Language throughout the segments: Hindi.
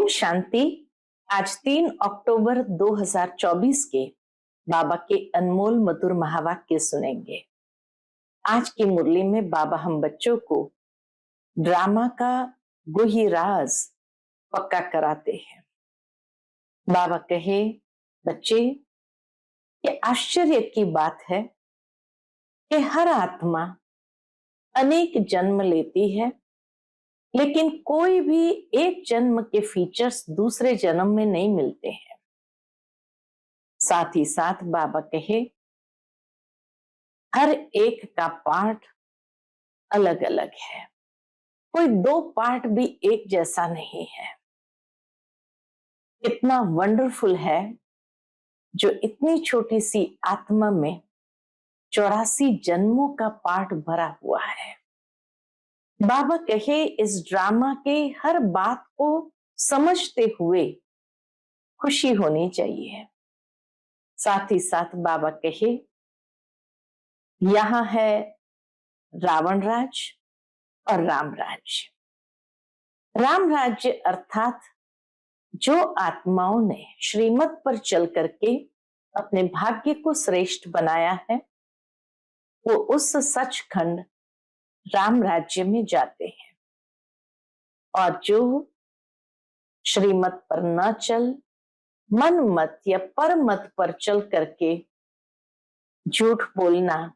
शांति। आज 3 अक्टूबर 2024 के बाबा के अनमोल मधुर महावाक्य सुनेंगे। आज की मुरली में बाबा हम बच्चों को ड्रामा का गुही राज पक्का कराते हैं। बाबा कहे, बच्चे, ये आश्चर्य की बात है कि हर आत्मा अनेक जन्म लेती है, लेकिन कोई भी एक जन्म के फीचर्स दूसरे जन्म में नहीं मिलते हैं। साथ ही साथ बाबा कहे, हर एक का पार्ट अलग अलग है, कोई दो पार्ट भी एक जैसा नहीं है। इतना वंडरफुल है जो इतनी छोटी सी आत्मा में 84 जन्मों का पार्ट भरा हुआ है। बाबा कहे, इस ड्रामा के हर बात को समझते हुए खुशी होनी चाहिए। साथ ही साथ बाबा कहे, यहां है रावण राज्य और राम राज्य। राम राज्य अर्थात जो आत्माओं ने श्रीमत पर चल करके अपने भाग्य को श्रेष्ठ बनाया है, वो उस सचखंड राम राज्य में जाते हैं। और जो श्रीमत पर न चल, मन मत या पर मत पर चल करके झूठ बोलना,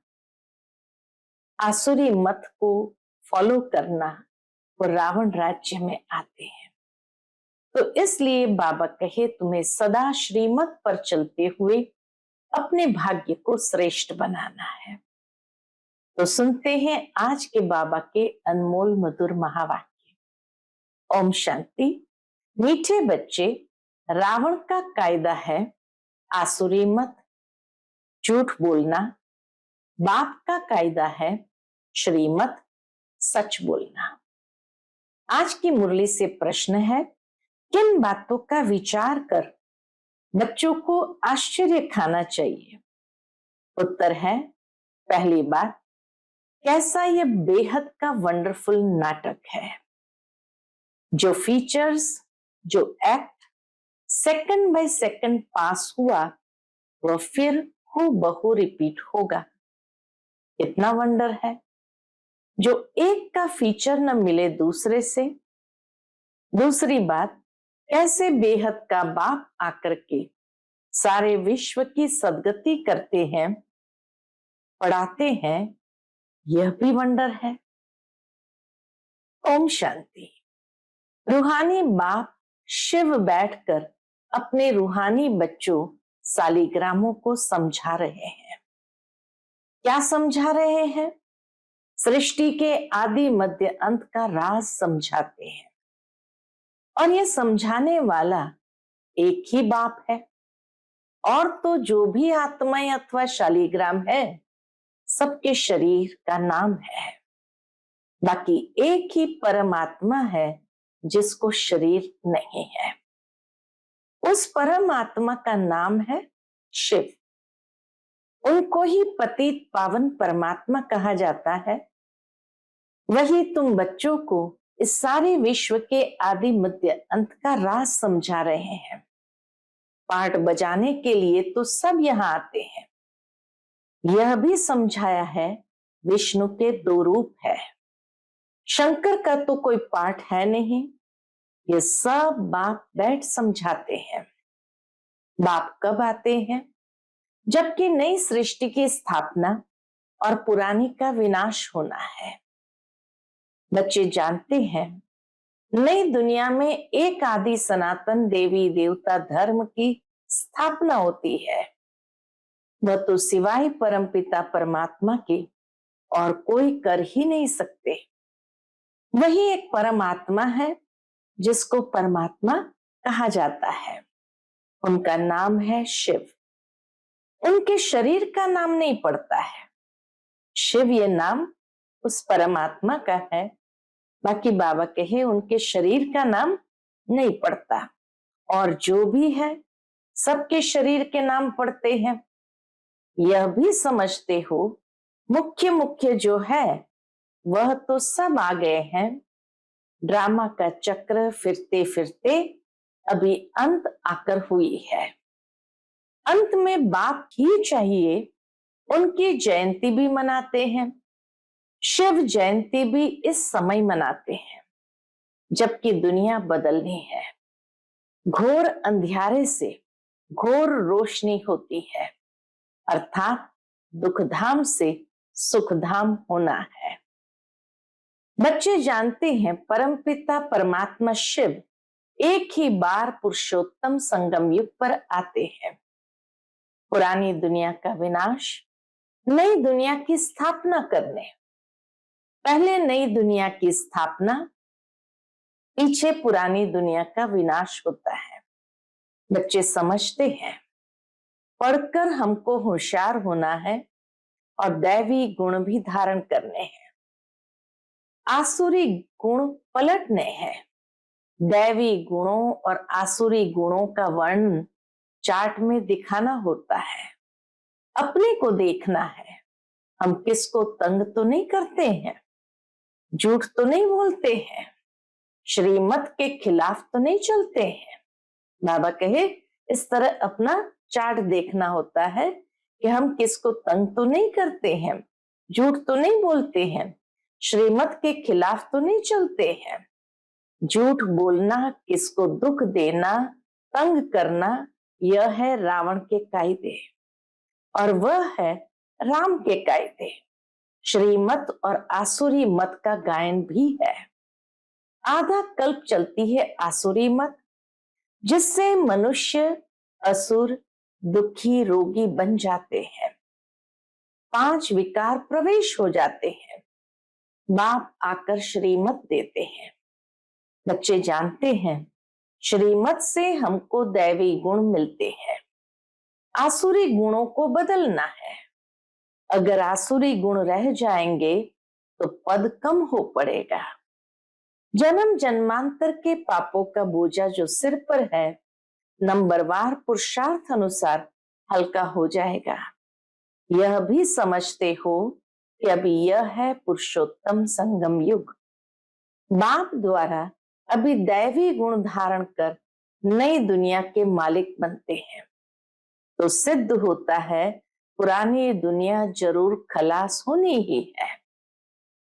आसुरी मत को फॉलो करना, वो रावण राज्य में आते हैं। तो इसलिए बाबा कहे, तुम्हें सदा श्रीमत पर चलते हुए अपने भाग्य को श्रेष्ठ बनाना है। तो सुनते हैं आज के बाबा के अनमोल मधुर महावाक्य। ओम शांति। मीठे बच्चे, रावण का कायदा है आसुरी मत, झूठ बोलना। बाप का कायदा है श्रीमत, सच बोलना। आज की मुरली से प्रश्न है, किन बातों का विचार कर बच्चों को आश्चर्य खाना चाहिए? उत्तर है, पहली बात, कैसा यह बेहद का वंडरफुल नाटक है। जो फीचर्स, जो एक्ट सेकंड बाय सेकंड पास हुआ, वह फिर हूबहू रिपीट होगा। इतना वंडर है। जो एक का फीचर न मिले दूसरे से। दूसरी बात, कैसे बेहद का बाप आकर के सारे विश्व की सदगति करते हैं, पढ़ाते हैं, यह भी वंडर है। ओम शांति। रूहानी बाप शिव बैठकर अपने रूहानी बच्चों सालिग्रामों को समझा रहे हैं। क्या समझा रहे हैं? सृष्टि के आदि मध्य अंत का राज समझाते हैं। और यह समझाने वाला एक ही बाप है। और तो जो भी आत्माएं अथवा शालिग्राम है, सबके शरीर का नाम है। बाकी एक ही परमात्मा है जिसको शरीर नहीं है। उस परमात्मा का नाम है शिव। उनको ही पतित पावन परमात्मा कहा जाता है। वही तुम बच्चों को इस सारे विश्व के आदि मध्य अंत का राज समझा रहे हैं। पाठ बजाने के लिए तो सब यहाँ आते हैं। यह भी समझाया है विष्णु के दो रूप है। शंकर का तो कोई पाठ है नहीं। ये सब बाप बैठ समझाते हैं। बाप कब आते हैं? जबकि नई सृष्टि की स्थापना और पुरानी का विनाश होना है। बच्चे जानते हैं, नई दुनिया में एक आदि सनातन देवी देवता धर्म की स्थापना होती है। वह तो सिवाय परमपिता परमात्मा के और कोई कर ही नहीं सकते। वही एक परमात्मा है जिसको परमात्मा कहा जाता है। उनका नाम है शिव। उनके शरीर का नाम नहीं पड़ता है। शिव ये नाम उस परमात्मा का है। बाकी बाबा कहे, उनके शरीर का नाम नहीं पड़ता। और जो भी है, सबके शरीर के नाम पड़ते हैं। यह भी समझते हो, मुख्य मुख्य जो है वह तो सब आ गए हैं। ड्रामा का चक्र फिरते फिरते अभी अंत आकर हुई है। अंत में बाप ही चाहिए, उनकी जयंती भी मनाते हैं। शिव जयंती भी इस समय मनाते हैं जबकि दुनिया बदलनी है। घोर अंधियारे से घोर रोशनी होती है, अर्थात दुखधाम से सुखधाम होना है। बच्चे जानते हैं परमपिता परमात्मा शिव एक ही बार पुरुषोत्तम संगम युग पर आते हैं। पुरानी दुनिया का विनाश, नई दुनिया की स्थापना करने। पहले नई दुनिया की स्थापना, पीछे पुरानी दुनिया का विनाश होता है। बच्चे समझते हैं पढ़कर हमको होशियार होना है और दैवी गुण भी धारण करने हैं। आसुरी गुण पलटने हैं। दैवी गुणों और आसुरी गुणों का वर्णन चार्ट में दिखाना होता है। अपने को देखना है, हम किसको तंग तो नहीं करते हैं, झूठ तो नहीं बोलते हैं, श्रीमत के खिलाफ तो नहीं चलते हैं। बाबा कहे इस तरह अपना चार्ट देखना होता है कि हम किसको तंग तो नहीं करते हैं, झूठ तो नहीं बोलते हैं, श्रीमत के खिलाफ तो नहीं चलते हैं। झूठ बोलना, किसको दुख देना, तंग करना, यह है रावण के कायदे और वह है राम के कायदे। श्रीमत और आसुरी मत का गायन भी है। आधा कल्प चलती है आसुरी मत, जिससे मनुष्य असुर, दुखी, रोगी बन जाते हैं। 5 विकार प्रवेश हो जाते हैं। बाप आकर श्रीमत देते हैं। बच्चे जानते हैं श्रीमत से हमको दैवी गुण मिलते हैं। आसुरी गुणों को बदलना है। अगर आसुरी गुण रह जाएंगे तो पद कम हो पड़ेगा। जन्म जन्मांतर के पापों का बोझा जो सिर पर है, नंबरवार पुरुषार्थ अनुसार हल्का हो जाएगा। यह भी समझते हो कि अभी यह है पुरुषोत्तम संगम युग। बाप द्वारा अभी दैवी गुण धारण कर नई दुनिया के मालिक बनते हैं, तो सिद्ध होता है पुरानी दुनिया जरूर खलास होनी ही है।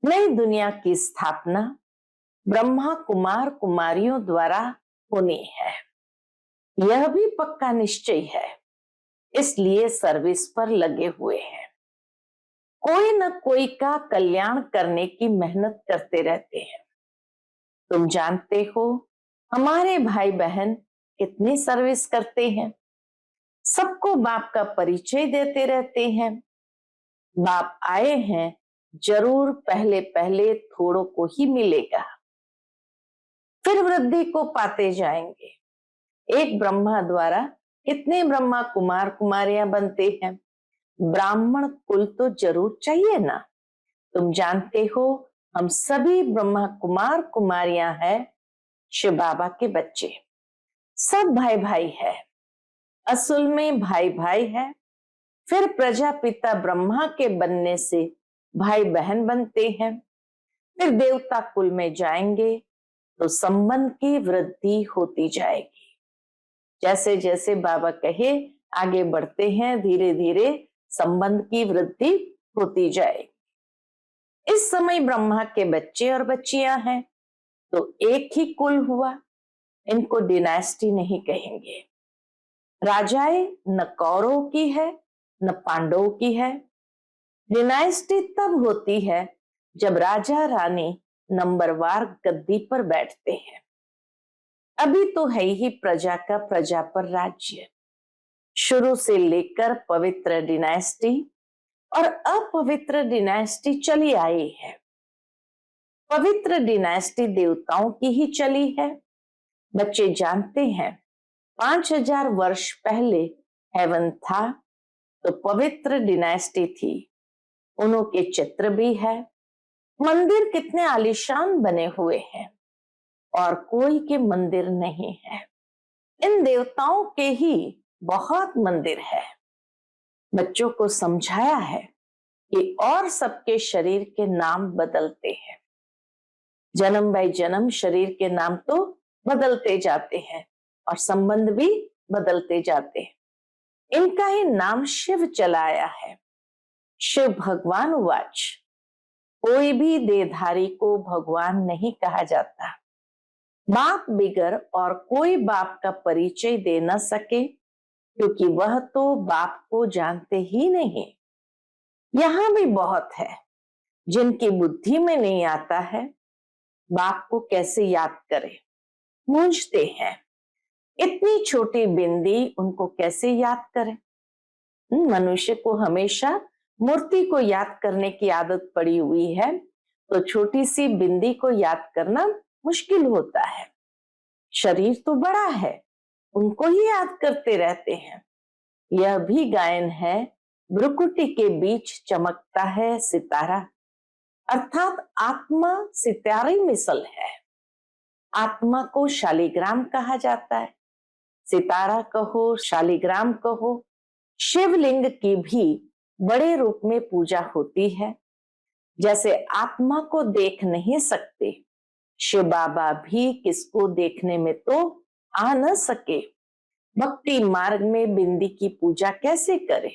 नई दुनिया की स्थापना ब्रह्मा कुमार कुमारियों द्वारा होनी है। यह भी पक्का निश्चय है, इसलिए सर्विस पर लगे हुए हैं। कोई न कोई का कल्याण करने की मेहनत करते रहते हैं। तुम जानते हो हमारे भाई बहन कितनी सर्विस करते हैं, सबको बाप का परिचय देते रहते हैं। बाप आए हैं, जरूर पहले पहले थोड़ों को ही मिलेगा, फिर वृद्धि को पाते जाएंगे। एक ब्रह्मा द्वारा कितने ब्रह्मा कुमार कुमारियां बनते हैं। ब्राह्मण कुल तो जरूर चाहिए ना। तुम जानते हो हम सभी ब्रह्मा कुमार कुमारियां हैं, शिव बाबा के बच्चे। सब भाई भाई है, असल में भाई भाई है। फिर प्रजापिता ब्रह्मा के बनने से भाई बहन बनते हैं। फिर देवता कुल में जाएंगे तो संबंध की वृद्धि होती जाएगी। जैसे जैसे बाबा कहे आगे बढ़ते हैं, धीरे धीरे संबंध की वृद्धि होती जाएगी। इस समय ब्रह्मा के बच्चे और बच्चियां हैं तो एक ही कुल हुआ, इनको डिनास्टी नहीं कहेंगे। राजाएं न कौरव की है न पांडवों की है। डिनास्टी तब होती है जब राजा रानी नंबरवार गद्दी पर बैठते हैं। अभी तो है ही प्रजा का प्रजा पर राज्य। शुरू से लेकर पवित्र डिनास्टी और अपवित्र डिनास्टी चली आई है। पवित्र डिनास्टी देवताओं की ही चली है। बच्चे जानते हैं 5000 वर्ष पहले हेवन था तो पवित्र डिनास्टी थी। उन्हों के चित्र भी है। मंदिर कितने आलीशान बने हुए हैं और कोई के मंदिर नहीं है। इन देवताओं के ही बहुत मंदिर है। बच्चों को समझाया है कि और सबके शरीर के नाम बदलते हैं। जन्म बाई जन्म शरीर के नाम तो बदलते जाते हैं, और संबंध भी बदलते जाते हैं। इनका ही नाम शिव चलाया है। शिव भगवान उवाच, कोई भी देहधारी को भगवान नहीं कहा जाता। बाप बिगर और कोई बाप का परिचय दे न सके, क्योंकि वह तो बाप को जानते ही नहीं। यहां भी बहुत है जिनकी बुद्धि में नहीं आता है बाप को कैसे याद करें, मूंझते हैं। इतनी छोटी बिंदी उनको कैसे याद करें। मनुष्य को हमेशा मूर्ति को याद करने की आदत पड़ी हुई है, तो छोटी सी बिंदी को याद करना मुश्किल होता है। शरीर तो बड़ा है, उनको ही याद करते रहते हैं। यह भी गायन है, भ्रुकुटी के बीच चमकता है सितारा, अर्थात आत्मा सितारे मिसल है। आत्मा को शालिग्राम कहा जाता है। सितारा कहो, शालिग्राम कहो, शिवलिंग की भी बड़े रूप में पूजा होती है। जैसे आत्मा को देख नहीं सकते, शिव बाबा भी किसको देखने में तो आ न सके। भक्ति मार्ग में बिंदी की पूजा कैसे करें,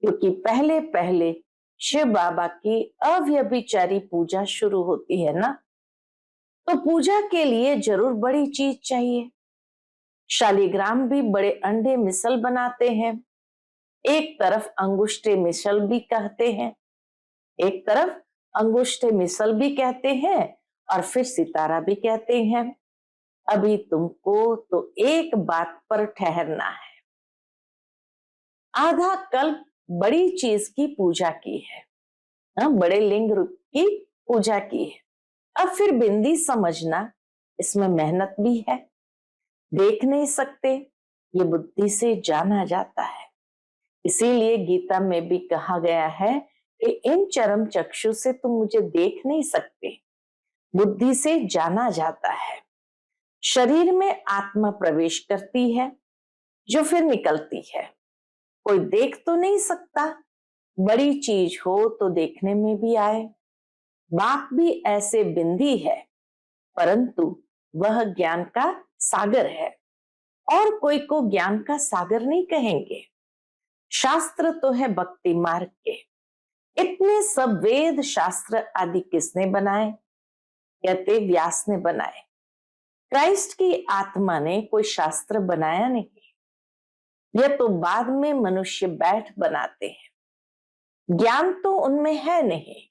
क्योंकि पहले पहले शिव बाबा की अव्यभिचारी पूजा शुरू होती है ना, तो पूजा के लिए जरूर बड़ी चीज चाहिए। शालिग्राम भी बड़े अंडे मिसल बनाते हैं। एक तरफ अंगुष्ठे मिसल भी कहते हैं, एक तरफ अंगुष्ठे मिसल भी कहते हैं और फिर सितारा भी कहते हैं। अभी तुमको तो एक बात पर ठहरना है। आधा कल्प बड़ी चीज की पूजा की है, बड़े लिंग रूप की पूजा की है। अब फिर बिंदी समझना, इसमें मेहनत भी है। देख नहीं सकते, ये बुद्धि से जाना जाता है। इसीलिए गीता में भी कहा गया है कि इन चरम चक्षु से तुम मुझे देख नहीं सकते, बुद्धि से जाना जाता है। शरीर में आत्मा प्रवेश करती है, जो फिर निकलती है। कोई देख तो नहीं सकता, बड़ी चीज हो तो देखने में भी आए। बाप भी ऐसे बिंदी है, परंतु वह ज्ञान का सागर है, और कोई को ज्ञान का सागर नहीं कहेंगे। शास्त्र तो है भक्ति मार्ग के। इतने सब वेद शास्त्र आदि किसने बनाए? कहते व्यास ने बनाए। क्राइस्ट की आत्मा ने कोई शास्त्र बनाया नहीं। यह तो बाद में मनुष्य बैठ बनाते हैं। ज्ञान तो उनमें है नहीं।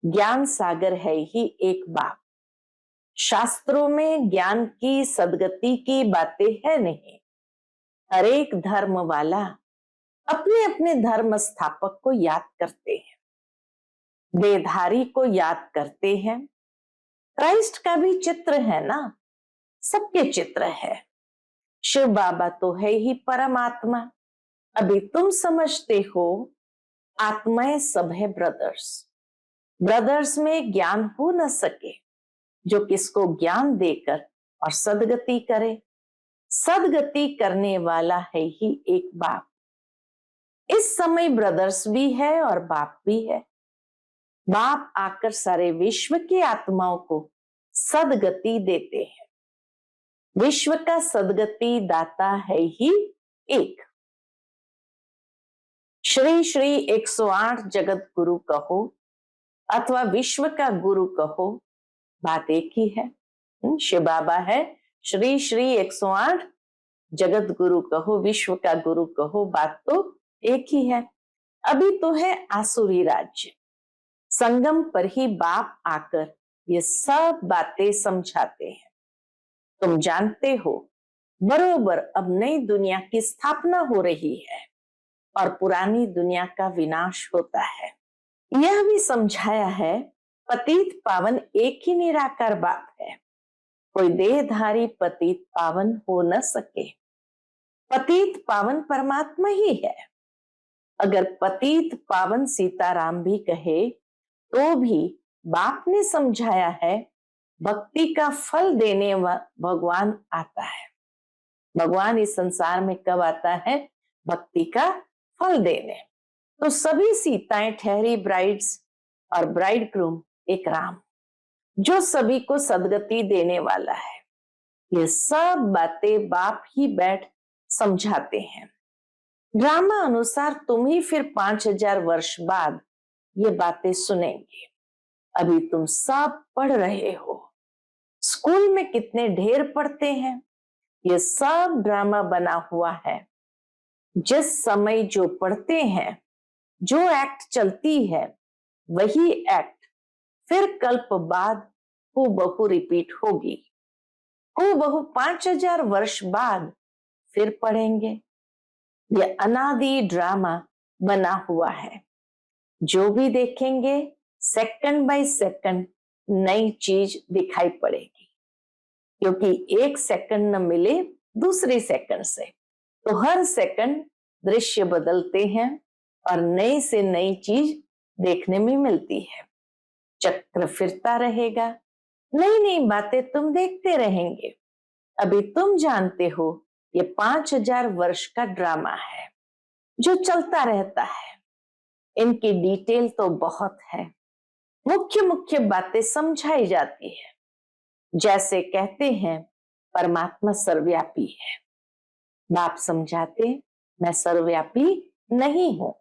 ज्ञान सागर है ही एक बाप। शास्त्रों में ज्ञान की सदगति की बातें है नहीं। हर एक धर्म वाला अपने अपने धर्म स्थापक को याद करते हैं, देहधारी को याद करते हैं। क्राइस्ट का भी चित्र है ना, सबके चित्र है। शिव बाबा तो है ही परमात्मा। अभी तुम समझते हो आत्माएं सब है ब्रदर्स। ब्रदर्स में ज्ञान हो न सके, जो किसको ज्ञान देकर और सदगति करे। सदगति करने वाला है ही एक बाप। इस समय ब्रदर्स भी है और बाप भी है। बाप आकर सारे विश्व की आत्माओं को सदगति देते हैं। विश्व का सदगति दाता है ही एक। श्री श्री 108 जगत गुरु कहो अथवा विश्व का गुरु कहो, बात एक ही है। शिव बाबा है, श्री श्री 108 जगत गुरु कहो, विश्व का गुरु कहो, बात तो एक ही है। अभी तो है आसुरी राज्य। संगम पर ही बाप आकर ये सब बातें समझाते हैं। तुम जानते हो बरोबर अब नई दुनिया की स्थापना हो रही है और पुरानी दुनिया का विनाश होता है। यह भी समझाया है पतित पावन एक ही निराकार बाप है। कोई देहधारी पतित पावन हो न सके। पतित पावन परमात्मा ही है। अगर पतित पावन सीताराम भी कहे तो भी बाप ने समझाया है भक्ति का फल देने भगवान आता है। भगवान इस संसार में कब आता है? भक्ति का फल देने। तो सभी सीताएं ठहरी ब्राइड्स और ब्राइड ग्रूम एक राम, जो सभी को सदगति देने वाला है। ये सब बातें बाप ही बैठ समझाते हैं। ड्रामा अनुसार तुम ही फिर 5000 वर्ष बाद ये बातें सुनेंगे। अभी तुम सब पढ़ रहे हो, स्कूल में कितने ढेर पढ़ते हैं। ये सब ड्रामा बना हुआ है। जिस समय जो पढ़ते हैं, जो एक्ट चलती है, वही एक्ट फिर कल्प बाद हूबहू रिपीट होगी। हूबहू 5000 वर्ष बाद फिर पढ़ेंगे। ये अनादि ड्रामा बना हुआ है। जो भी देखेंगे सेकंड बाय सेकंड नई चीज दिखाई पड़ेगी, क्योंकि एक सेकंड न मिले दूसरी सेकंड से, तो हर सेकंड दृश्य बदलते हैं और नई से नई चीज देखने में मिलती है। चक्र फिरता रहेगा, नई नई बातें तुम देखते रहेंगे। अभी तुम जानते हो ये 5000 वर्ष का ड्रामा है जो चलता रहता है। इनकी डिटेल तो बहुत है, मुख्य मुख्य बातें समझाई जाती है। जैसे कहते हैं परमात्मा सर्वव्यापी है, बाप समझाते मैं सर्वव्यापी नहीं हूं।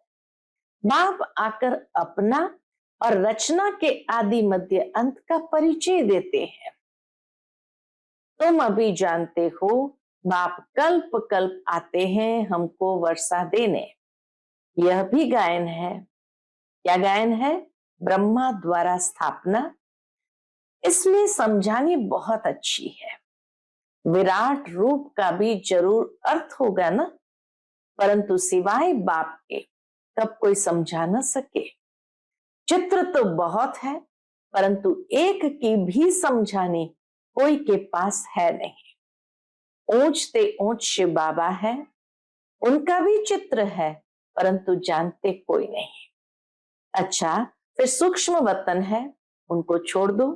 बाप आकर अपना और रचना के आदि मध्य अंत का परिचय देते हैं। तुम अभी जानते हो बाप कल्प कल्प आते हैं हमको वर्षा देने। यह भी गायन है। क्या गायन है? ब्रह्मा द्वारा स्थापना। इसमें समझानी बहुत अच्छी है। विराट रूप का भी जरूर अर्थ होगा ना, परंतु सिवाय बाप के कब कोई समझा न सके। चित्र तो बहुत है, परंतु एक की भी समझानी कोई के पास है नहीं। ऊंचते ऊंच शिव बाबा है, उनका भी चित्र है, परंतु जानते कोई नहीं। अच्छा, फिर सूक्ष्म वतन है, उनको छोड़ दो,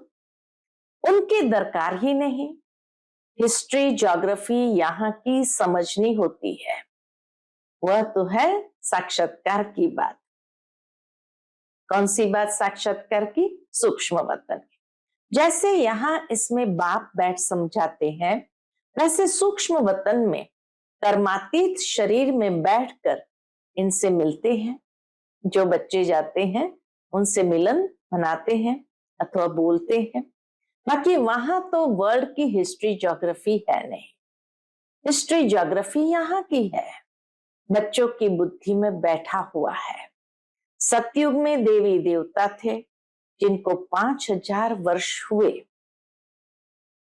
उनके दरकार ही नहीं। हिस्ट्री ज्योग्राफी यहाँ की समझनी होती है, वह तो है साक्षात्कार की बात। कौन सी बात साक्षात्कार की? सूक्ष्म वतन की। जैसे यहाँ इसमें बाप बैठ समझाते हैं, वैसे सूक्ष्म वतन में कर्मातीत शरीर में बैठकर इनसे मिलते हैं। जो बच्चे जाते हैं उनसे मिलन मनाते हैं अथवा बोलते हैं। बाकी वहां तो वर्ल्ड की हिस्ट्री ज्योग्राफी है नहीं, हिस्ट्री ज्योग्राफी यहाँ की है, बच्चों की बुद्धि में बैठा हुआ है। सतयुग में देवी देवता थे जिनको 5000 वर्ष हुए।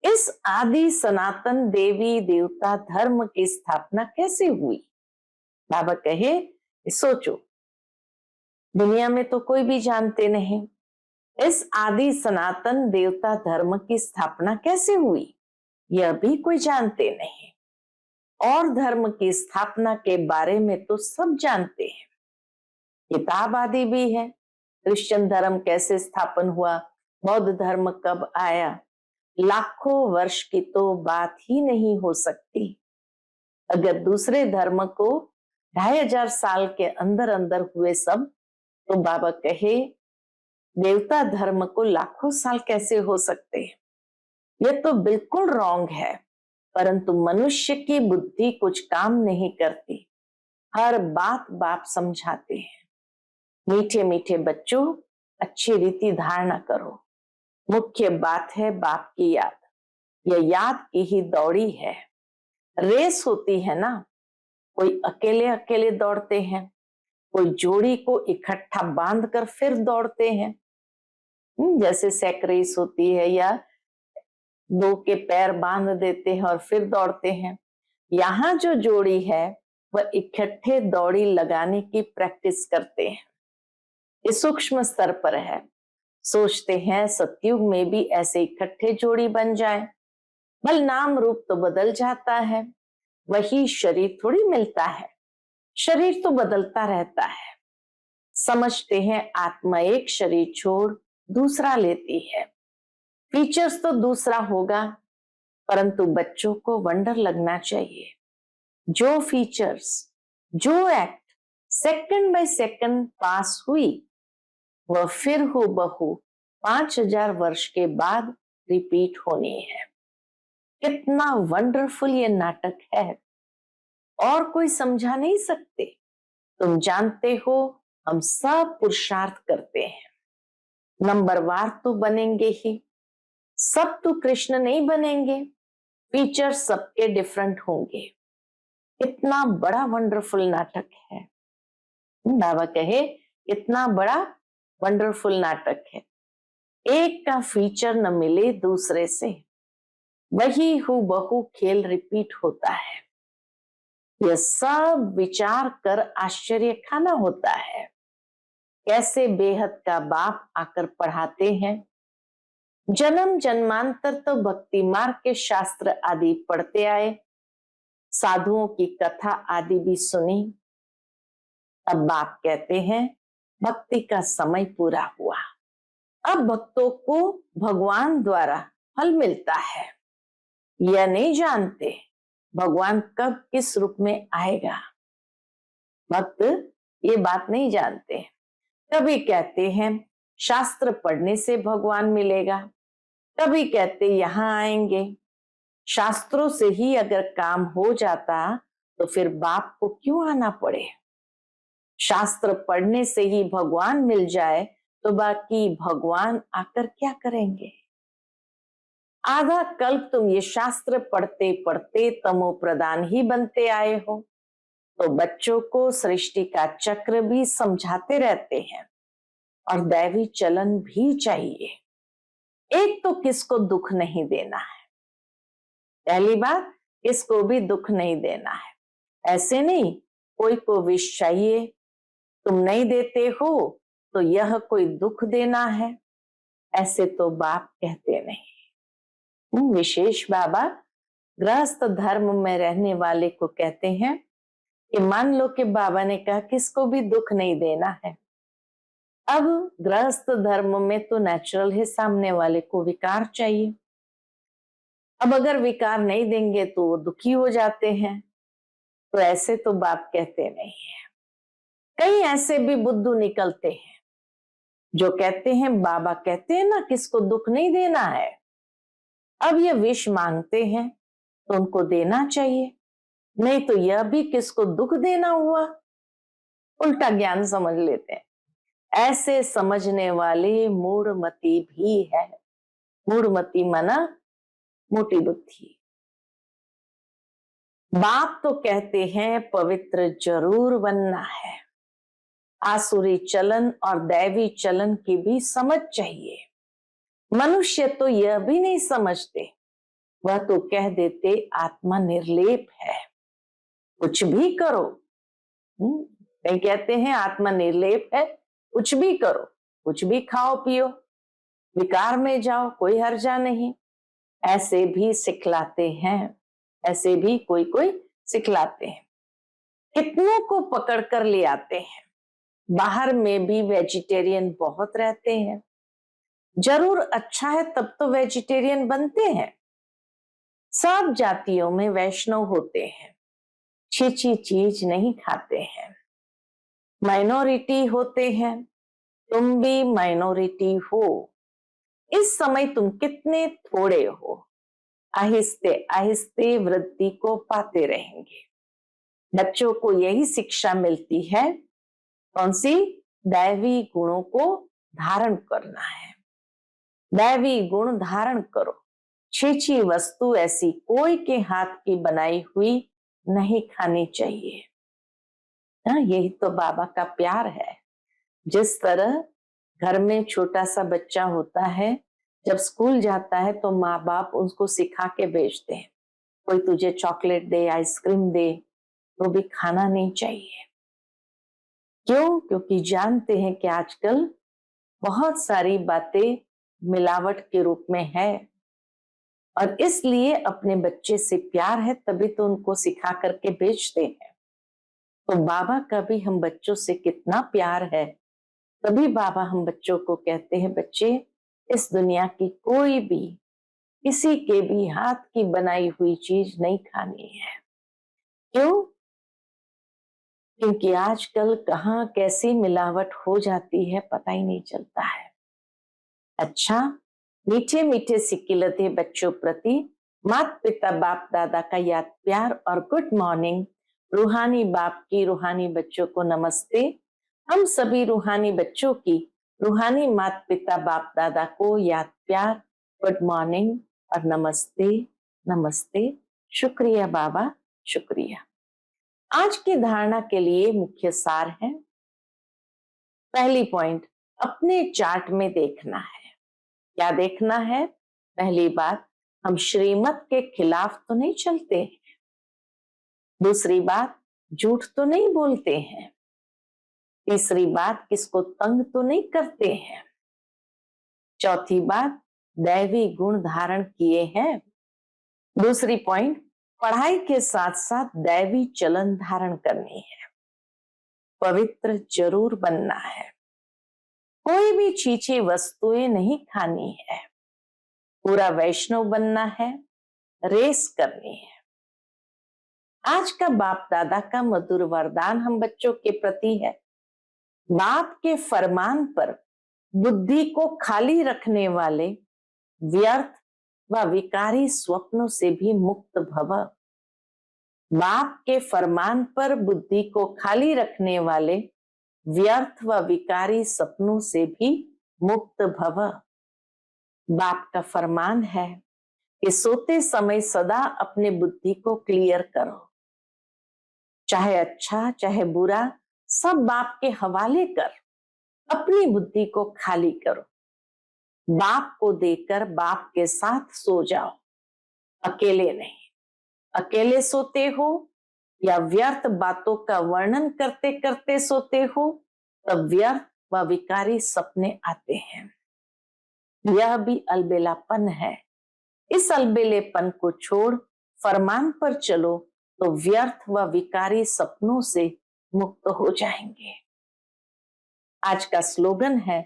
इस आदि सनातन देवी देवता धर्म की स्थापना कैसे हुई? बाबा कहे सोचो, दुनिया में तो कोई भी जानते नहीं इस आदि सनातन देवता धर्म की स्थापना कैसे हुई, यह भी कोई जानते नहीं। और धर्म की स्थापना के बारे में तो सब जानते हैं, किताब आदि भी है। क्रिश्चियन धर्म कैसे स्थापन हुआ, बौद्ध धर्म कब आया, लाखों वर्ष की तो बात ही नहीं हो सकती। अगर दूसरे धर्म को 2500 साल के अंदर अंदर हुए सब, तो बाबा कहे देवता धर्म को लाखों साल कैसे हो सकते हैं? यह तो बिल्कुल रॉन्ग है। परंतु मनुष्य की बुद्धि कुछ काम नहीं करती, हर बात बाप समझाते हैं। मीठे मीठे बच्चों, अच्छी रीति धारणा करो। मुख्य बात है बाप की याद। यह याद की ही दौड़ी है। रेस होती है ना, कोई अकेले अकेले दौड़ते हैं, कोई जोड़ी को इकट्ठा बांधकर फिर दौड़ते हैं। जैसे सैक रेस होती है, या दो के पैर बांध देते हैं और फिर दौड़ते हैं। यहाँ जो जोड़ी है वह इकट्ठे दौड़ी लगाने की प्रैक्टिस करते हैं। ये सूक्ष्म स्तर पर है। सोचते हैं सतयुग में भी ऐसे इकट्ठे जोड़ी बन जाए, बल नाम रूप तो बदल जाता है, वही शरीर थोड़ी मिलता है, शरीर तो बदलता रहता है। समझते हैं आत्मा एक शरीर छोड़ दूसरा लेती है, फीचर्स तो दूसरा होगा, परंतु बच्चों को वंडर लगना चाहिए। जो फीचर्स, जो एक्ट सेकंड बाय सेकंड पास हुई, वह फिर हूबहू 5000 वर्ष के बाद रिपीट होनी है। कितना वंडरफुल ये नाटक है, और कोई समझा नहीं सकते। तुम जानते हो हम सब पुरुषार्थ करते हैं, नंबरवार तो बनेंगे ही, सब तो कृष्ण नहीं बनेंगे, फीचर सबके डिफरेंट होंगे। इतना बड़ा वंडरफुल नाटक है। बाबा कहे इतना बड़ा वंडरफुल नाटक है, एक का फीचर न मिले दूसरे से, वही हूबहू खेल रिपीट होता है। यह सब विचार कर आश्चर्य खाना होता है, कैसे बेहद का बाप आकर पढ़ाते हैं। जन्म जन्मांतर तो भक्ति मार्ग के शास्त्र आदि पढ़ते आए, साधुओं की कथा आदि भी सुनी। अब बाप कहते हैं भक्ति का समय पूरा हुआ, अब भक्तों को भगवान द्वारा फल मिलता है। यह नहीं जानते भगवान कब किस रूप में आएगा, भक्त ये बात नहीं जानते। कभी कहते हैं शास्त्र पढ़ने से भगवान मिलेगा, कभी कहते यहाँ आएंगे। शास्त्रों से ही अगर काम हो जाता तो फिर बाप को क्यों आना पड़े। शास्त्र पढ़ने से ही भगवान मिल जाए तो बाकी भगवान आकर क्या करेंगे। आधा कल्प तुम ये शास्त्र पढ़ते पढ़ते तमो प्रधान ही बनते आए हो, तो बच्चों को सृष्टि का चक्र भी समझाते रहते हैं और दैवी चलन भी चाहिए। एक तो किसको दुख नहीं देना है, पहली बात किसको भी दुख नहीं देना है। ऐसे नहीं कोई को विष चाहिए, तुम नहीं देते हो तो यह कोई दुख देना है, ऐसे तो बाप कहते नहीं। विशेष बाबा गृहस्थ धर्म में रहने वाले को कहते हैं कि मान लो कि बाबा ने कहा किसको भी दुख नहीं देना है। अब गृहस्थ धर्म में तो नेचुरल है, सामने वाले को विकार चाहिए। अब अगर विकार नहीं देंगे तो वो दुखी हो जाते हैं, तो ऐसे तो बाप कहते नहीं है। कई ऐसे भी बुद्धू निकलते हैं जो कहते हैं बाबा कहते हैं ना किसको दुख नहीं देना है, अब ये विष मांगते हैं तो उनको देना चाहिए, नहीं तो यह भी किसको दुख देना हुआ। उल्टा ज्ञान समझ लेते हैं। ऐसे समझने वाले मूढ़मती भी है। मूढ़मती माना मोटी बुद्धि। बाप तो कहते हैं पवित्र जरूर बनना है, आसुरी चलन और दैवी चलन की भी समझ चाहिए। मनुष्य तो यह भी नहीं समझते, वह तो कह देते आत्मा निर्लेप है, कुछ भी करो। नहीं कहते हैं आत्मा निर्लेप है, कुछ भी करो, कुछ भी खाओ पियो, विकार में जाओ, कोई हर्जा नहीं। ऐसे भी सिखलाते हैं, ऐसे भी कोई कोई सिखलाते हैं। कितनों को पकड़ कर ले आते हैं। बाहर में भी वेजिटेरियन बहुत रहते हैं, जरूर अच्छा है तब तो वेजिटेरियन बनते हैं। सब जातियों में वैष्णव होते हैं, छीछी चीज नहीं खाते हैं। माइनॉरिटी होते हैं, तुम भी माइनॉरिटी हो। इस समय तुम कितने थोड़े हो, आहिस्ते आहिस्ते वृद्धि को पाते रहेंगे। बच्चों को यही शिक्षा मिलती है, कौन सी? दैवी गुणों को धारण करना है। दैवी गुण धारण करो। छीछी वस्तु ऐसी कोई के हाथ की बनाई हुई नहीं खानी चाहिए। यही तो बाबा का प्यार है। जिस तरह घर में छोटा सा बच्चा होता है, जब स्कूल जाता है तो माँ बाप उसको सिखा के भेजते हैं, कोई तुझे चॉकलेट दे, आइसक्रीम दे, तो भी खाना नहीं चाहिए। क्यों? क्योंकि जानते हैं कि आजकल बहुत सारी बातें मिलावट के रूप में है, और इसलिए अपने बच्चे से प्यार है तभी तो उनको सिखा करके भेजते हैं। तो बाबा का भी हम बच्चों से कितना प्यार है, तभी बाबा हम बच्चों को कहते हैं बच्चे इस दुनिया की कोई भी किसी के भी हाथ की बनाई हुई चीज नहीं खानी है। क्यों? क्योंकि आजकल कहाँ कैसी मिलावट हो जाती है पता ही नहीं चलता है। अच्छा, मीठे मीठे सिक्किलते बच्चों प्रति माता पिता बाप दादा का याद प्यार और गुड मॉर्निंग। रूहानी बाप की रूहानी बच्चों को नमस्ते। हम सभी रूहानी बच्चों की रूहानी माता पिता बाप दादा को याद प्यार, गुड मॉर्निंग और नमस्ते नमस्ते। शुक्रिया बाबा, शुक्रिया। आज की धारणा के लिए मुख्य सार है। पहली पॉइंट, अपने चार्ट में देखना है। क्या देखना है? पहली बात, हम श्रीमत के खिलाफ तो नहीं चलते हैं। दूसरी बात, झूठ तो नहीं बोलते हैं। तीसरी बात, किसको तंग तो नहीं करते हैं। चौथी बात, दैवी गुण धारण किए हैं। दूसरी पॉइंट, पढ़ाई के साथ साथ दैवी चलन धारण करनी है। पवित्र जरूर बनना है। कोई भी छीछी वस्तुएं नहीं खानी है। पूरा वैष्णव बनना है। रेस करनी है। आज का बाप दादा का मधुर वरदान हम बच्चों के प्रति है। बाप के फरमान पर बुद्धि को खाली रखने वाले व्यर्थ व विकारी स्वप्नों से भी मुक्त भव। बाप के फरमान पर बुद्धि को खाली रखने वाले व्यर्थ व विकारी सपनों से भी मुक्त भव। बाप का फरमान है कि सोते समय सदा अपने बुद्धि को क्लियर करो। चाहे अच्छा चाहे बुरा, सब बाप के हवाले कर अपनी बुद्धि को खाली करो। बाप को देकर बाप के साथ सो जाओ, अकेले नहीं। अकेले सोते हो या व्यर्थ बातों का वर्णन करते करते सोते हो, तब व्यर्थ व विकारी सपने आते हैं। यह भी अलबेलापन है। इस अलबेलेपन को छोड़ फरमान पर चलो तो व्यर्थ व विकारी सपनों से मुक्त हो जाएंगे। आज का स्लोगन है,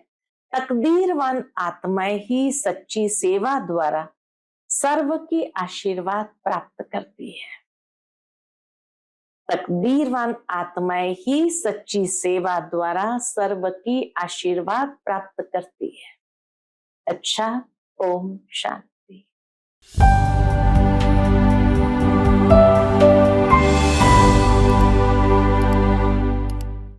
तकदीरवान आत्माएं ही सच्ची सेवा द्वारा सर्व की आशीर्वाद प्राप्त करती है। तकदीरवान आत्माएं ही सच्ची सेवा द्वारा सर्व की आशीर्वाद प्राप्त करती है। अच्छा, ओम शांति।